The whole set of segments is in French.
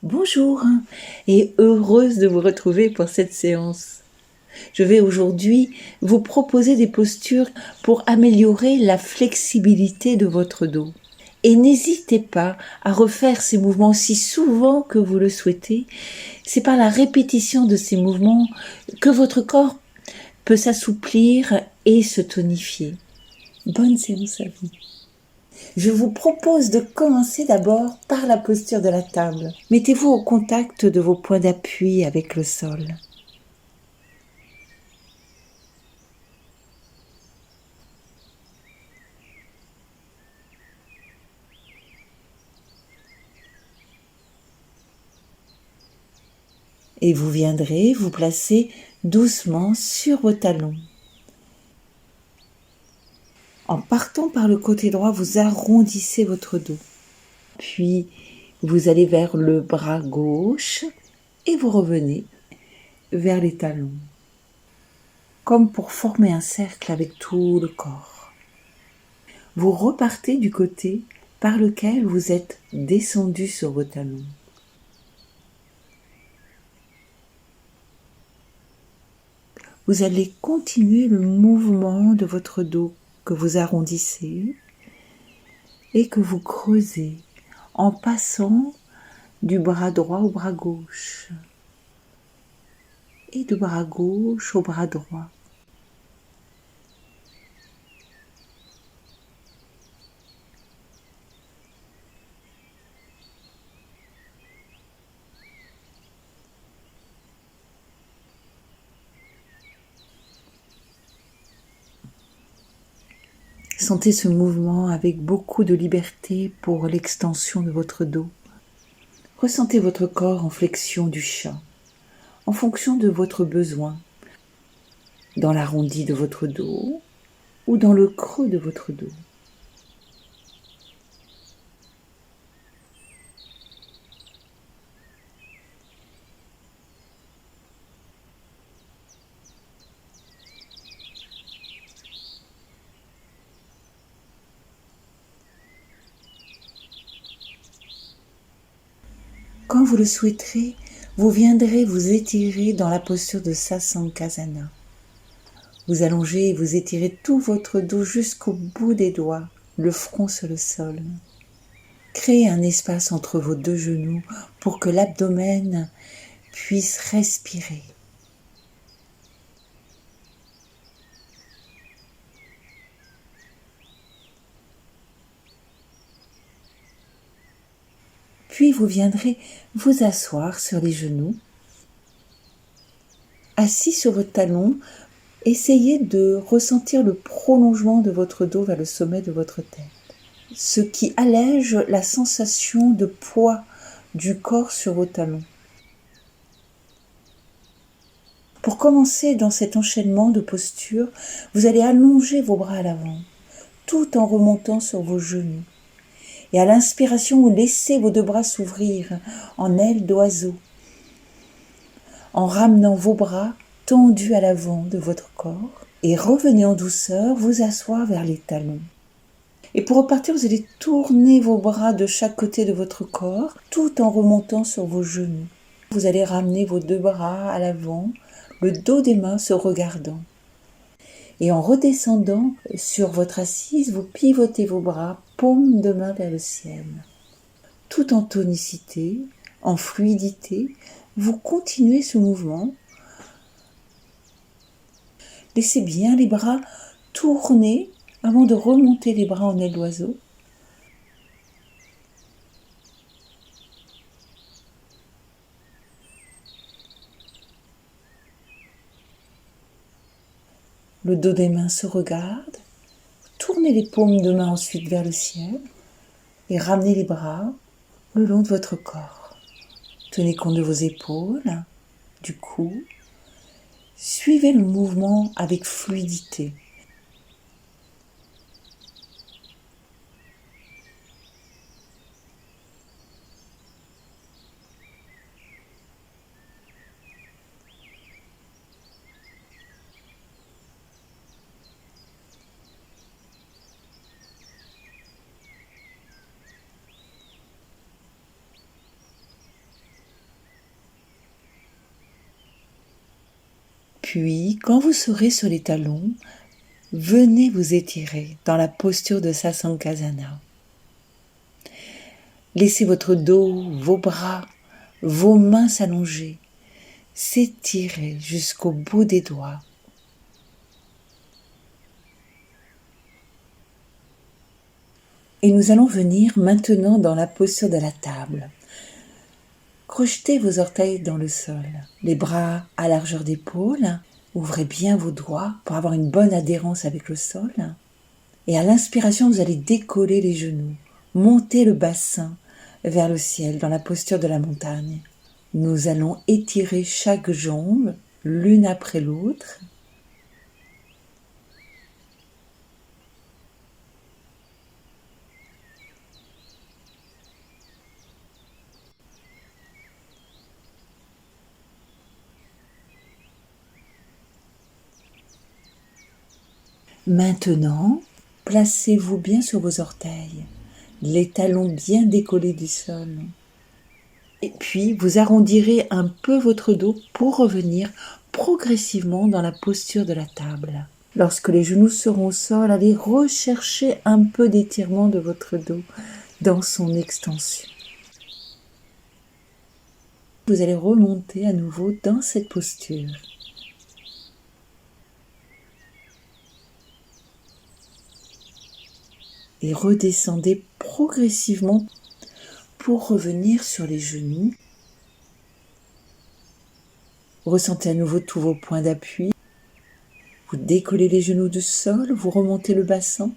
Bonjour et heureuse de vous retrouver pour cette séance. Je vais aujourd'hui vous proposer des postures pour améliorer la flexibilité de votre dos. Et n'hésitez pas à refaire ces mouvements aussi souvent que vous le souhaitez. C'est par la répétition de ces mouvements que votre corps peut s'assouplir et se tonifier. Bonne séance à vous. Je vous propose de commencer d'abord par la posture de la table. Mettez-vous au contact de vos points d'appui avec le sol. Et vous viendrez vous placer doucement sur vos talons. En partant par le côté droit, vous arrondissez votre dos. Puis, vous allez vers le bras gauche et vous revenez vers les talons. Comme pour former un cercle avec tout le corps. Vous repartez du côté par lequel vous êtes descendu sur vos talons. Vous allez continuer le mouvement de votre dos que vous arrondissez et que vous creusez en passant du bras droit au bras gauche et du bras gauche au bras droit. Sentez ce mouvement avec beaucoup de liberté pour l'extension de votre dos. Ressentez votre corps en flexion du chat, en fonction de votre besoin, dans l'arrondi de votre dos ou dans le creux de votre dos. Quand vous le souhaiterez, vous viendrez vous étirer dans la posture de Sasankasana. Vous allongez et vous étirez tout votre dos jusqu'au bout des doigts, le front sur le sol. Créez un espace entre vos deux genoux pour que l'abdomen puisse respirer. Puis vous viendrez vous asseoir sur les genoux. Assis sur vos talons, essayez de ressentir le prolongement de votre dos vers le sommet de votre tête, ce qui allège la sensation de poids du corps sur vos talons. Pour commencer dans cet enchaînement de postures, vous allez allonger vos bras à l'avant, tout en remontant sur vos genoux. Et à l'inspiration, vous laissez vos deux bras s'ouvrir en ailes d'oiseau, en ramenant vos bras tendus à l'avant de votre corps. Et revenez en douceur vous asseoir vers les talons. Et pour repartir, vous allez tourner vos bras de chaque côté de votre corps, tout en remontant sur vos genoux. Vous allez ramener vos deux bras à l'avant, le dos des mains se regardant. Et en redescendant sur votre assise, vous pivotez vos bras, paume de main vers le ciel. Tout en tonicité, en fluidité, vous continuez ce mouvement. Laissez bien les bras tourner avant de remonter les bras en aile d'oiseau. Le dos des mains se regarde. Tournez les paumes de main ensuite vers le ciel et ramenez les bras le long de votre corps. Tenez compte de vos épaules, du cou. Suivez le mouvement avec fluidité. Puis, quand vous serez sur les talons, venez vous étirer dans la posture de Sasankasana. Laissez votre dos, vos bras, vos mains s'allonger, s'étirer jusqu'au bout des doigts. Et nous allons venir maintenant dans la posture de la table. Crochetez vos orteils dans le sol, les bras à largeur d'épaule. Ouvrez bien vos doigts pour avoir une bonne adhérence avec le sol. Et à l'inspiration, vous allez décoller les genoux, monter le bassin vers le ciel dans la posture de la montagne. Nous allons étirer chaque jambe l'une après l'autre. Maintenant, placez-vous bien sur vos orteils, les talons bien décollés du sol. Et puis, vous arrondirez un peu votre dos pour revenir progressivement dans la posture de la table. Lorsque les genoux seront au sol, allez rechercher un peu d'étirement de votre dos dans son extension. Vous allez remonter à nouveau dans cette posture. Et redescendez progressivement pour revenir sur les genoux. Ressentez à nouveau tous vos points d'appui. Vous décollez les genoux du sol, vous remontez le bassin.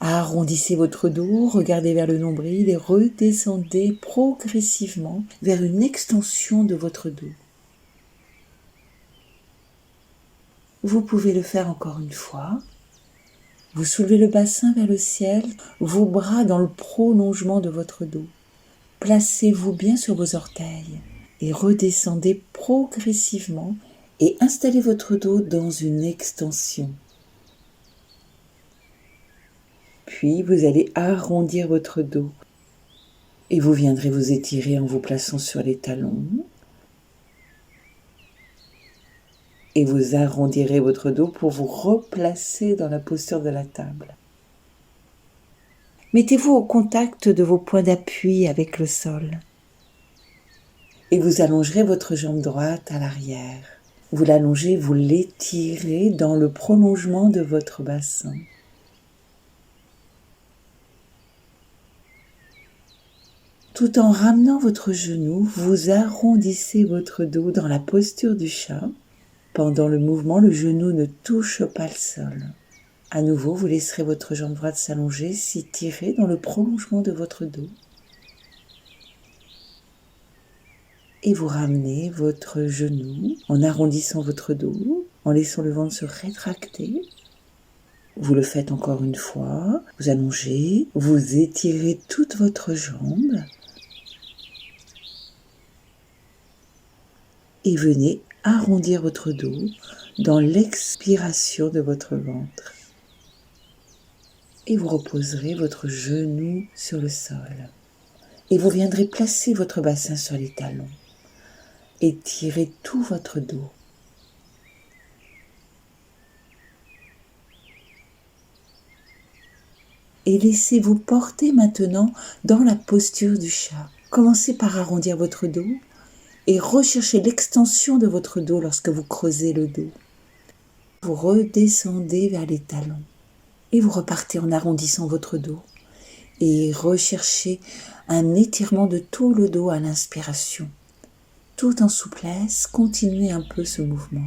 Arrondissez votre dos, regardez vers le nombril et redescendez progressivement vers une extension de votre dos. Vous pouvez le faire encore une fois. Vous soulevez le bassin vers le ciel, vos bras dans le prolongement de votre dos. Placez-vous bien sur vos orteils et redescendez progressivement et installez votre dos dans une extension. Puis vous allez arrondir votre dos et vous viendrez vous étirer en vous plaçant sur les talons. Et vous arrondirez votre dos pour vous replacer dans la posture de la table. Mettez-vous au contact de vos points d'appui avec le sol. Et vous allongerez votre jambe droite à l'arrière. Vous l'allongez, vous l'étirez dans le prolongement de votre bassin. Tout en ramenant votre genou, vous arrondissez votre dos dans la posture du chat. Pendant le mouvement, le genou ne touche pas le sol. À nouveau, vous laisserez votre jambe droite s'allonger, s'étirer dans le prolongement de votre dos. Et vous ramenez votre genou en arrondissant votre dos, en laissant le ventre se rétracter. Vous le faites encore une fois. Vous allongez, vous étirez toute votre jambe. Et venez arrondir votre dos dans l'expiration de votre ventre. Et vous reposerez votre genou sur le sol. Et vous viendrez placer votre bassin sur les talons. Étirez tout votre dos. Et laissez-vous porter maintenant dans la posture du chat. Commencez par arrondir votre dos. Et recherchez l'extension de votre dos lorsque vous creusez le dos. Vous redescendez vers les talons et vous repartez en arrondissant votre dos. Et recherchez un étirement de tout le dos à l'inspiration. Tout en souplesse, continuez un peu ce mouvement.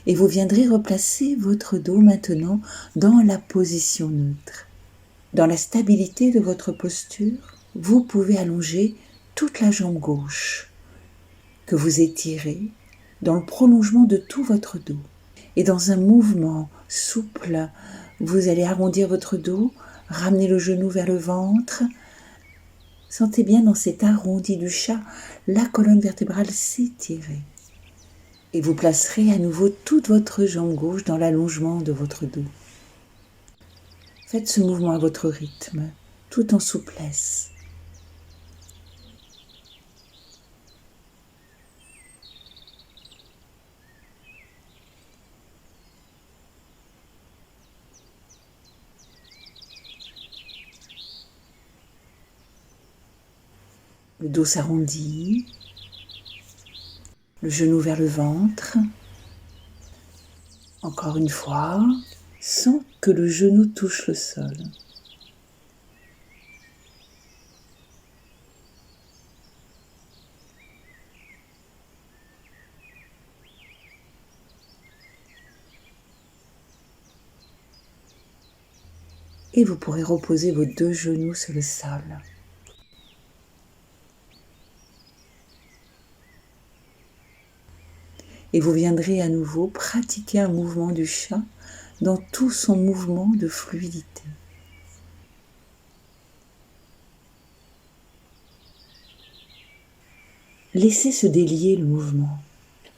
Et vous viendrez replacer votre dos maintenant dans la position neutre. Dans la stabilité de votre posture, vous pouvez allonger toute la jambe gauche que vous étirez dans le prolongement de tout votre dos. Et dans un mouvement souple, vous allez arrondir votre dos, Ramenez le genou vers le ventre. Sentez bien dans cet arrondi du chat la colonne vertébrale s'étirer. Et vous placerez à nouveau toute votre jambe gauche dans l'allongement de votre dos. Faites ce mouvement à votre rythme, tout en souplesse. Le dos s'arrondit, le genou vers le ventre. Encore une fois, sans que le genou touche le sol. Et vous pourrez reposer vos deux genoux sur le sol. Et vous viendrez à nouveau pratiquer un mouvement du chat dans tout son mouvement de fluidité. Laissez se délier le mouvement.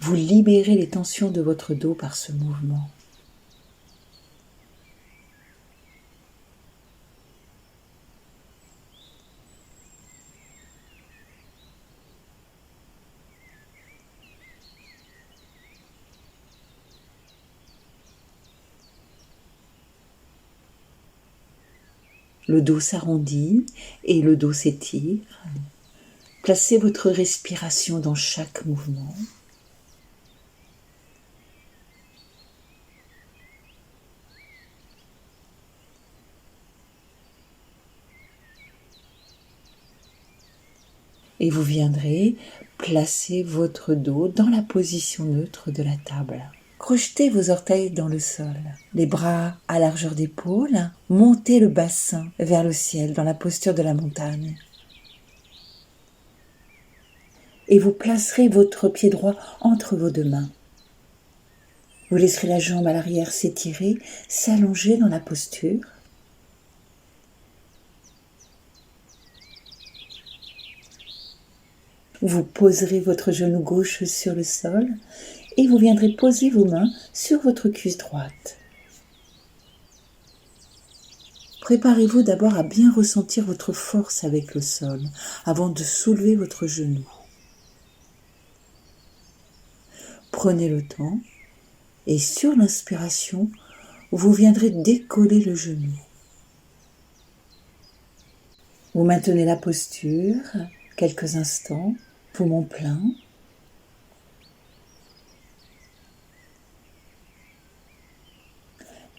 Vous libérez les tensions de votre dos par ce mouvement. Le dos s'arrondit et le dos s'étire. Placez votre respiration dans chaque mouvement. Et vous viendrez placer votre dos dans la position neutre de la table. Crochetez vos orteils dans le sol, les bras à largeur d'épaule, montez le bassin vers le ciel dans la posture de la montagne. Et vous placerez votre pied droit entre vos deux mains. Vous laisserez la jambe à l'arrière s'étirer, s'allonger dans la posture. Vous poserez votre genou gauche sur le sol et vous viendrez poser vos mains sur votre cuisse droite. Préparez-vous d'abord à bien ressentir votre force avec le sol avant de soulever votre genou. Prenez le temps et sur l'inspiration, vous viendrez décoller le genou. Vous maintenez la posture quelques instants, poumon plein.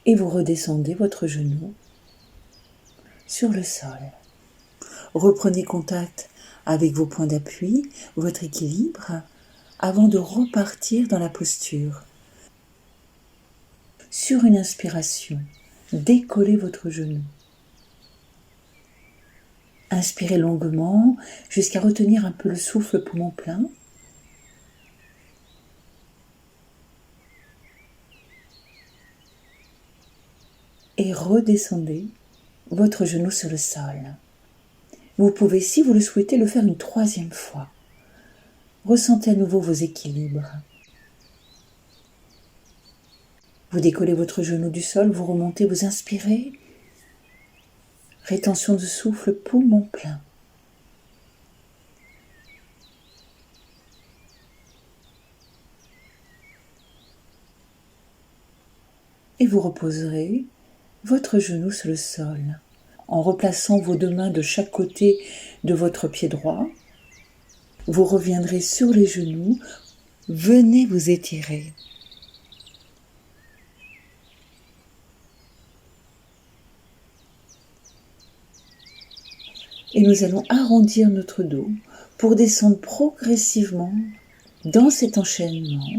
Et vous redescendez votre genou sur le sol. Reprenez contact avec vos points d'appui, votre équilibre, avant de repartir dans la posture. Sur une inspiration, décollez votre genou. Inspirez longuement jusqu'à retenir un peu le souffle poumon plein. Et redescendez votre genou sur le sol. Vous pouvez, si vous le souhaitez, le faire une troisième fois. Ressentez à nouveau vos équilibres. Vous décollez votre genou du sol, vous remontez, vous inspirez. Rétention de souffle, poumon plein. Et vous reposerez votre genou sur le sol en replaçant vos deux mains de chaque côté de votre pied droit. Vous reviendrez sur les genoux, venez vous étirer. Et nous allons arrondir notre dos pour descendre progressivement dans cet enchaînement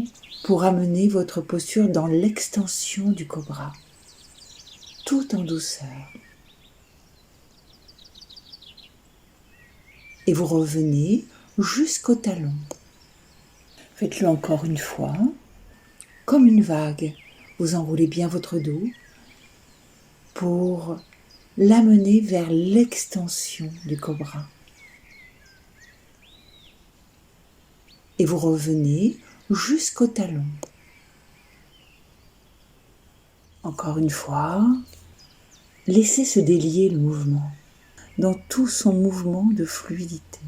pour amener votre posture dans l'extension du cobra, tout en douceur. Et vous revenez jusqu'au talon. Faites-le encore une fois, comme une vague. Vous enroulez bien votre dos pour l'amener vers l'extension du cobra. Et vous revenez jusqu'au talon. Encore une fois, laissez se délier le mouvement dans tout son mouvement de fluidité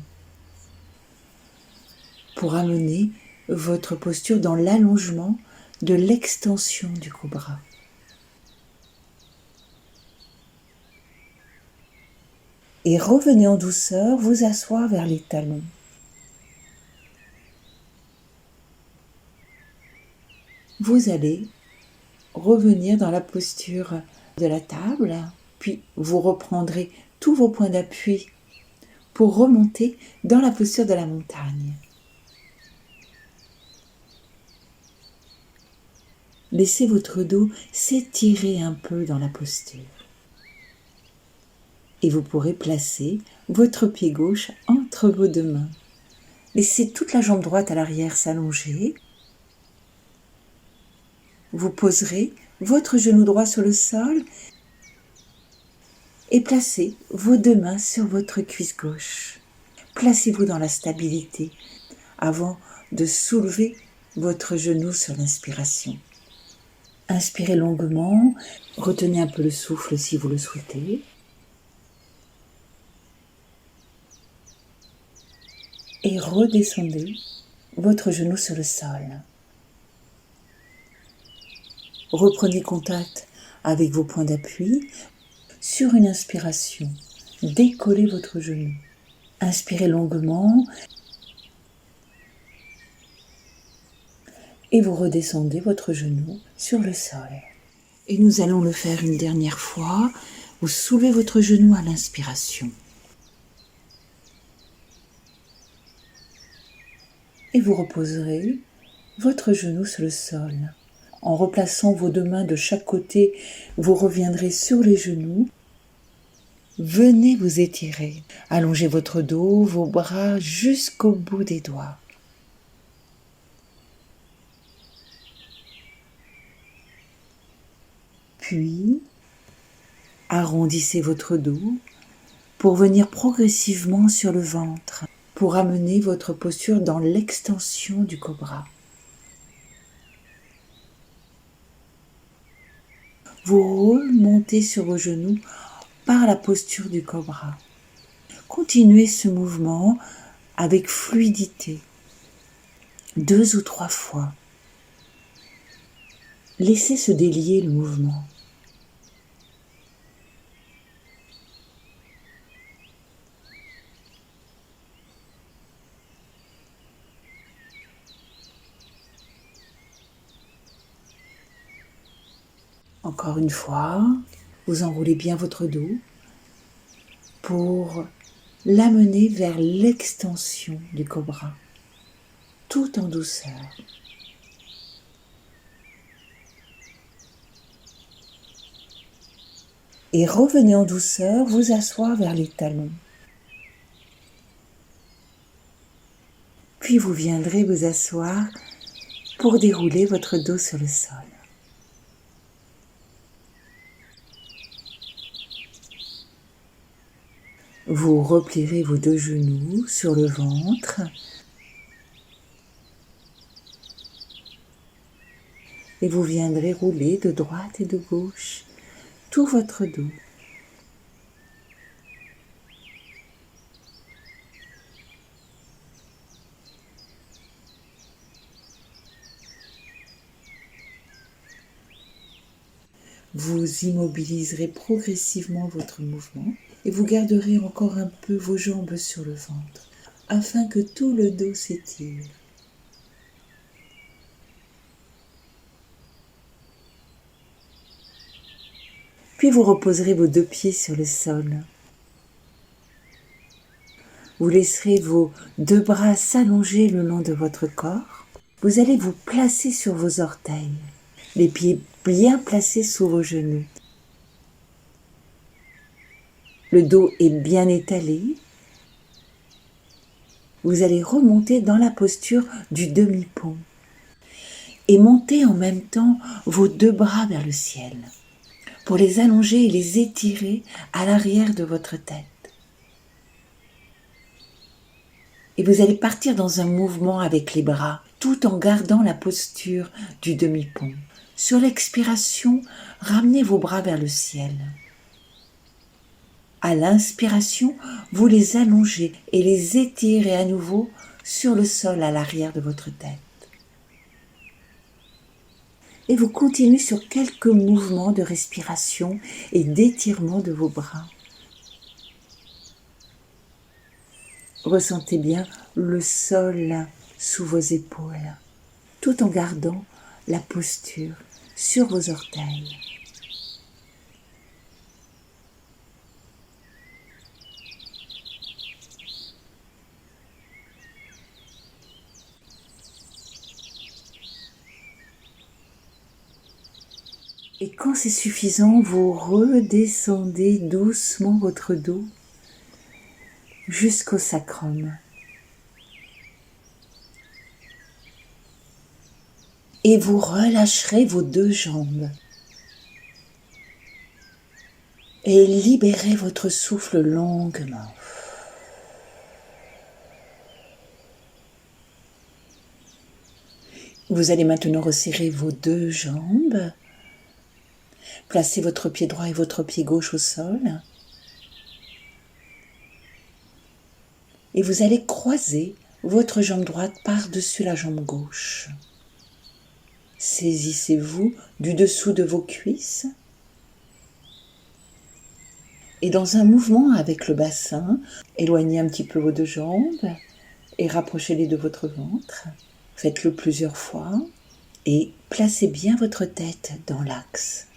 pour amener votre posture dans l'allongement de l'extension du cobra. Et revenez en douceur vous asseoir vers les talons. Vous allez revenir dans la posture de la table, puis vous reprendrez tous vos points d'appui pour remonter dans la posture de la montagne. Laissez votre dos s'étirer un peu dans la posture. Et vous pourrez placer votre pied gauche entre vos deux mains. Laissez toute la jambe droite à l'arrière s'allonger. Vous poserez votre genou droit sur le sol et placez vos deux mains sur votre cuisse gauche. Placez-vous dans la stabilité avant de soulever votre genou sur l'inspiration. Inspirez longuement, retenez un peu le souffle si vous le souhaitez. Et redescendez votre genou sur le sol. Reprenez contact avec vos points d'appui. Sur une inspiration, décollez votre genou. Inspirez longuement et vous redescendez votre genou sur le sol. Et nous allons le faire une dernière fois. Vous soulevez votre genou à l'inspiration. Et vous reposerez votre genou sur le sol. En replaçant vos deux mains de chaque côté, vous reviendrez sur les genoux. Venez vous étirer. Allongez votre dos, vos bras jusqu'au bout des doigts. Puis, arrondissez votre dos pour venir progressivement sur le ventre, pour amener votre posture dans l'extension du cobra. Vous remontez sur vos genoux par la posture du cobra. Continuez ce mouvement avec fluidité, 2 ou 3 fois. Laissez se délier le mouvement. Encore une fois, vous enroulez bien votre dos pour l'amener vers l'extension du cobra, tout en douceur. Et revenez en douceur vous asseoir vers les talons. Puis vous viendrez vous asseoir pour dérouler votre dos sur le sol. Vous replierez vos deux genoux sur le ventre et vous viendrez rouler de droite et de gauche tout votre dos. Vous immobiliserez progressivement votre mouvement et vous garderez encore un peu vos jambes sur le ventre afin que tout le dos s'étire. Puis vous reposerez vos deux pieds sur le sol. Vous laisserez vos deux bras s'allonger le long de votre corps. Vous allez vous placer sur vos orteils, les pieds bien placés sous vos genoux. Le dos est bien étalé. Vous allez remonter dans la posture du demi-pont et monter en même temps vos deux bras vers le ciel. pour les allonger et les étirer à l'arrière de votre tête. Et vous allez partir dans un mouvement avec les bras, tout en gardant la posture du demi-pont. Sur l'expiration, ramenez vos bras vers le ciel. À l'inspiration, vous les allongez et les étirez à nouveau sur le sol à l'arrière de votre tête. Et vous continuez sur quelques mouvements de respiration et d'étirement de vos bras. Ressentez bien le sol sous vos épaules, tout en gardant la posture sur vos orteils. Et quand c'est suffisant, vous redescendez doucement votre dos jusqu'au sacrum. Et vous relâcherez vos deux jambes. Et libérez votre souffle longuement. Vous allez maintenant resserrer vos deux jambes. Placez votre pied droit et votre pied gauche au sol. Et vous allez croiser votre jambe droite par-dessus la jambe gauche. Saisissez-vous du dessous de vos cuisses. Et dans un mouvement avec le bassin, éloignez un petit peu vos deux jambes et rapprochez-les de votre ventre. Faites-le plusieurs fois et placez bien votre tête dans l'axe.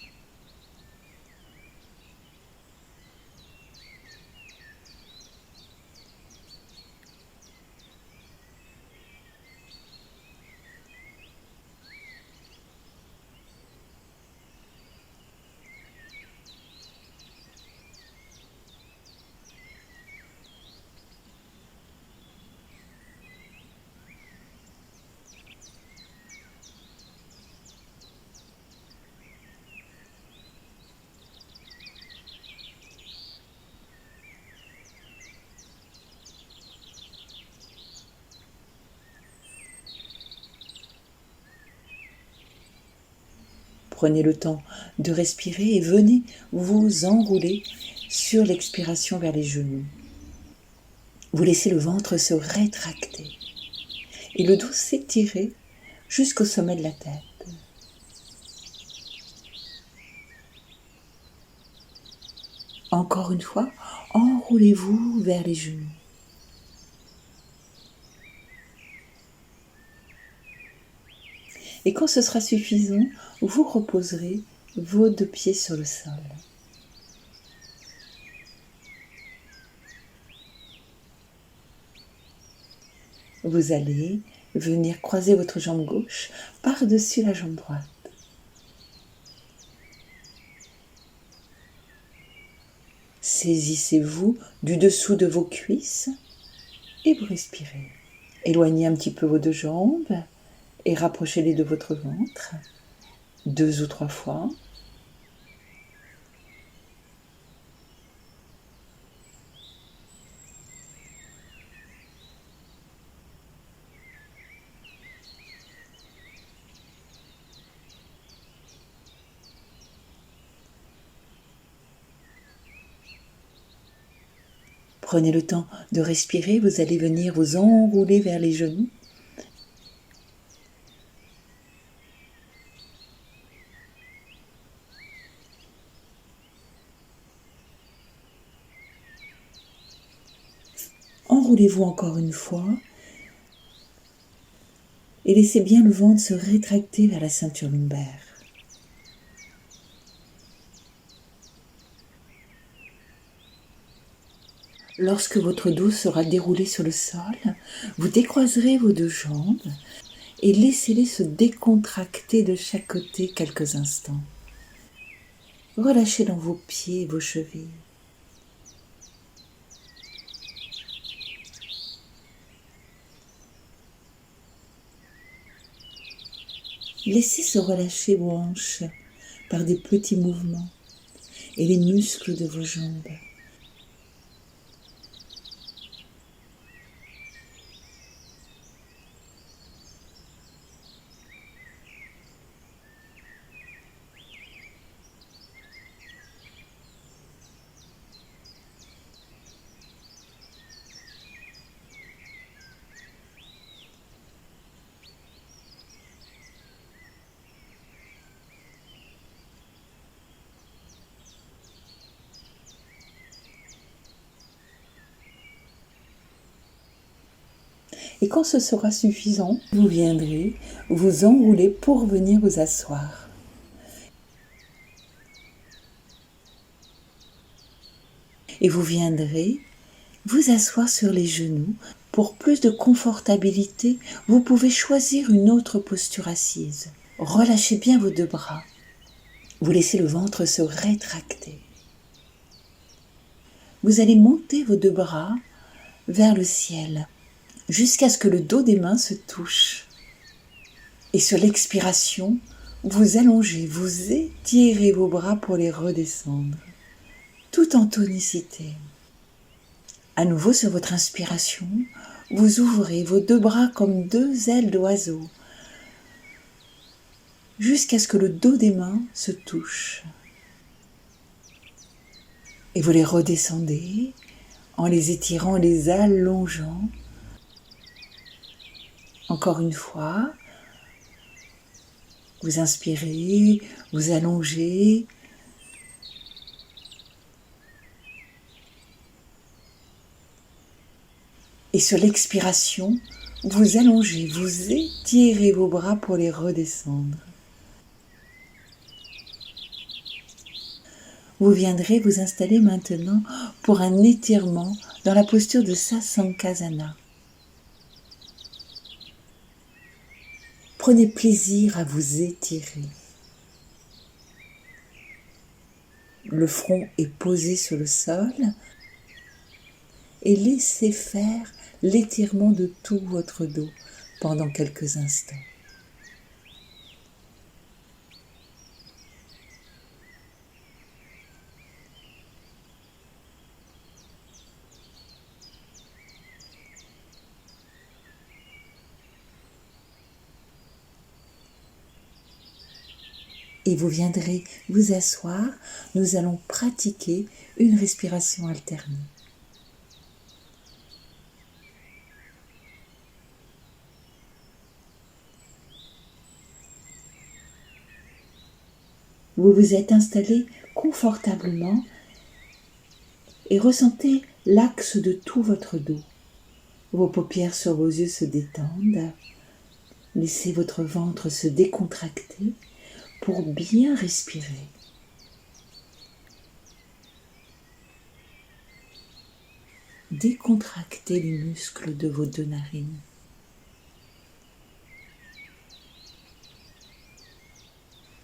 Prenez le temps de respirer et venez vous enrouler sur l'expiration vers les genoux. Vous laissez le ventre se rétracter et le dos s'étirer jusqu'au sommet de la tête. Encore une fois, enroulez-vous vers les genoux. Et quand ce sera suffisant, vous reposerez vos deux pieds sur le sol. Vous allez venir croiser votre jambe gauche par-dessus la jambe droite. Saisissez-vous du dessous de vos cuisses et vous respirez. Éloignez un petit peu vos deux jambes et rapprochez-les de votre ventre 2 ou 3 fois. Prenez le temps de respirer, vous allez venir vous enrouler vers les genoux. Enroulez-vous encore une fois et laissez bien le ventre se rétracter vers la ceinture lombaire. Lorsque votre dos sera déroulé sur le sol, vous décroiserez vos deux jambes et laissez-les se décontracter de chaque côté quelques instants. Relâchez dans vos pieds et vos chevilles. Laissez se relâcher vos hanches par des petits mouvements. et les muscles de vos jambes. Et quand ce sera suffisant, vous viendrez vous enrouler pour venir vous asseoir. Et vous viendrez vous asseoir sur les genoux. Pour plus de confortabilité, vous pouvez choisir une autre posture assise. Relâchez bien vos deux bras. Vous laissez le ventre se rétracter. Vous allez monter vos deux bras vers le ciel jusqu'à ce que le dos des mains se touche. Et sur l'expiration, vous allongez, vous étirez vos bras pour les redescendre, tout en tonicité. À nouveau sur votre inspiration, vous ouvrez vos deux bras comme deux ailes d'oiseau, jusqu'à ce que le dos des mains se touche. Et vous les redescendez en les étirant, les allongeant. Encore une fois, vous inspirez, vous allongez. Et sur l'expiration, vous allongez, vous étirez vos bras pour les redescendre. Vous viendrez vous installer maintenant pour un étirement dans la posture de Sasankhasana. Prenez plaisir à vous étirer. Le front est posé sur le sol et laissez faire l'étirement de tout votre dos pendant quelques instants. Et vous viendrez vous asseoir, nous allons pratiquer une respiration alternée. Vous vous êtes installé confortablement et ressentez l'axe de tout votre dos. Vos paupières sur vos yeux se détendent. Laissez votre ventre se décontracter pour bien respirer. Décontractez les muscles de vos deux narines.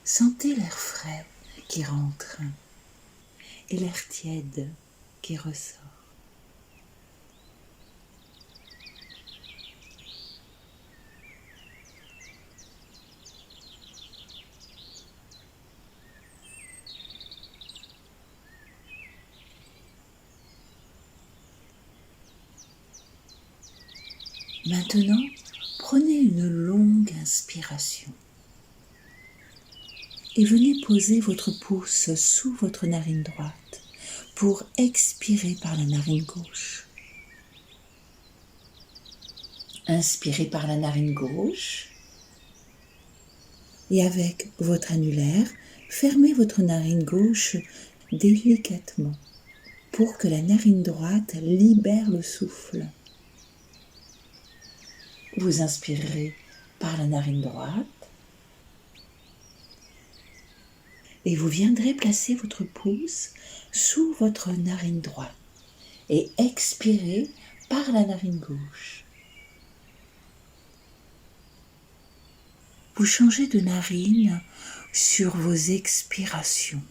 Sentez l'air frais qui rentre et l'air tiède qui ressort. Maintenant, prenez une longue inspiration et venez poser votre pouce sous votre narine droite pour expirer par la narine gauche. Inspirez par la narine gauche et avec votre annulaire, fermez votre narine gauche délicatement pour que la narine droite libère le souffle. Vous inspirerez par la narine droite et vous viendrez placer votre pouce sous votre narine droite et expirez par la narine gauche. Vous changez de narine sur vos expirations.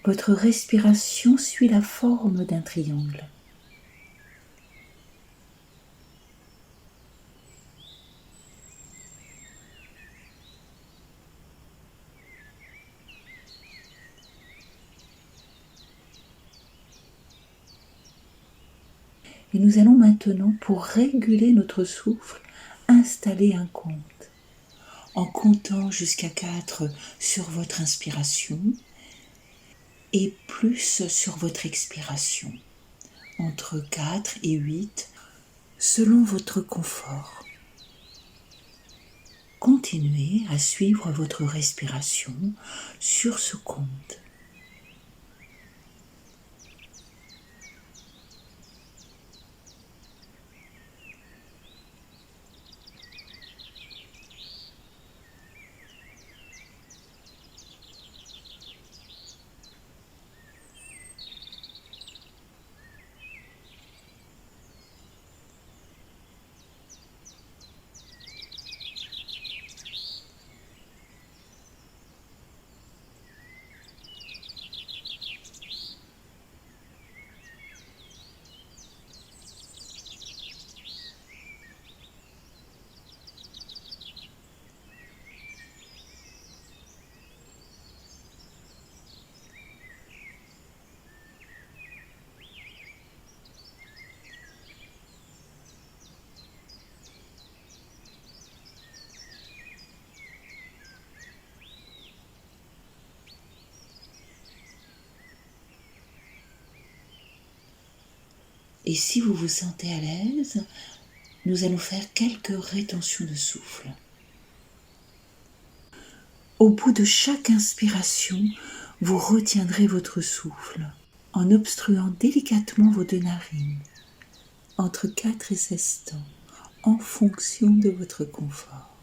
Votre respiration suit la forme d'un triangle. Et nous allons maintenant, pour réguler notre souffle, installer un compte. En comptant jusqu'à 4 sur votre inspiration et plus sur votre expiration. Entre 4 et 8, selon votre confort. Continuez à suivre votre respiration sur ce compte. Et si vous vous sentez à l'aise, nous allons faire quelques rétentions de souffle. Au bout de chaque inspiration, vous retiendrez votre souffle en obstruant délicatement vos 2 narines, entre 4 et 16 temps, en fonction de votre confort.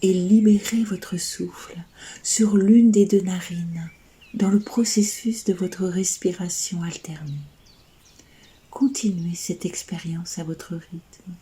Et libérez votre souffle sur l'une des 2 narines dans le processus de votre respiration alternée. Continuez cette expérience à votre rythme.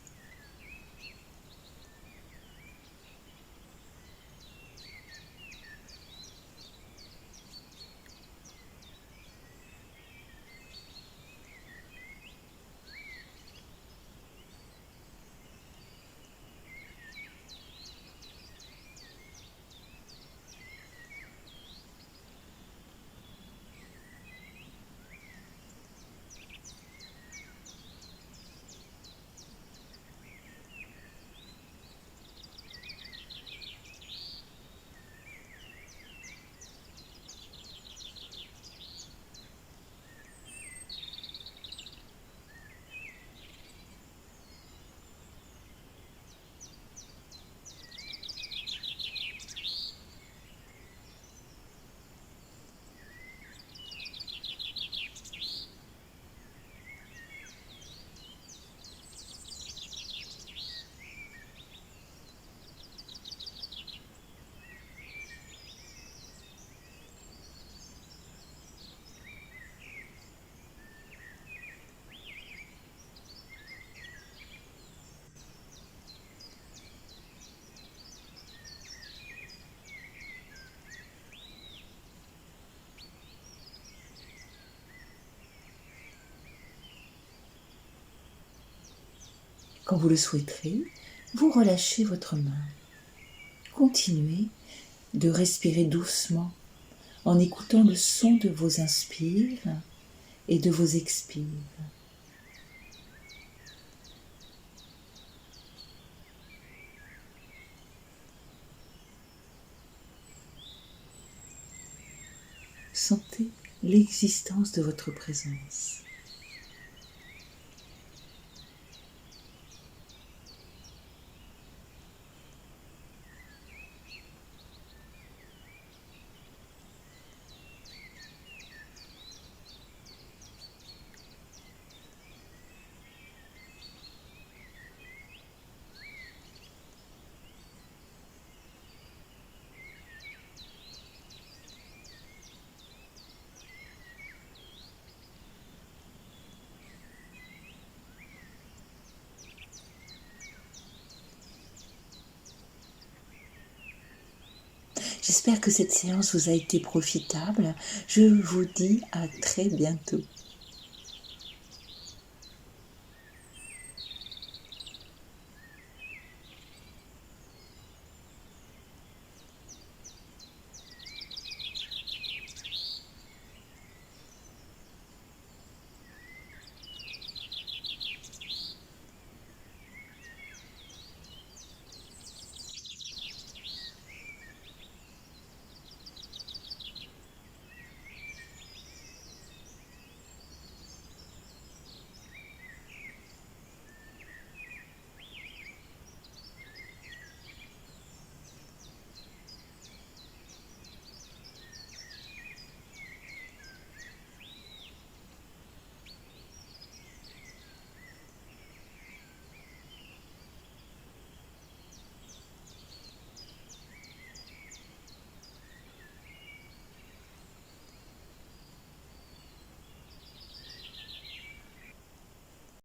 Quand vous le souhaiterez, vous relâchez votre main. Continuez de respirer doucement en écoutant le son de vos inspires et de vos expires. Sentez l'existence de votre présence. J'espère que cette séance vous a été profitable. Je vous dis à très bientôt.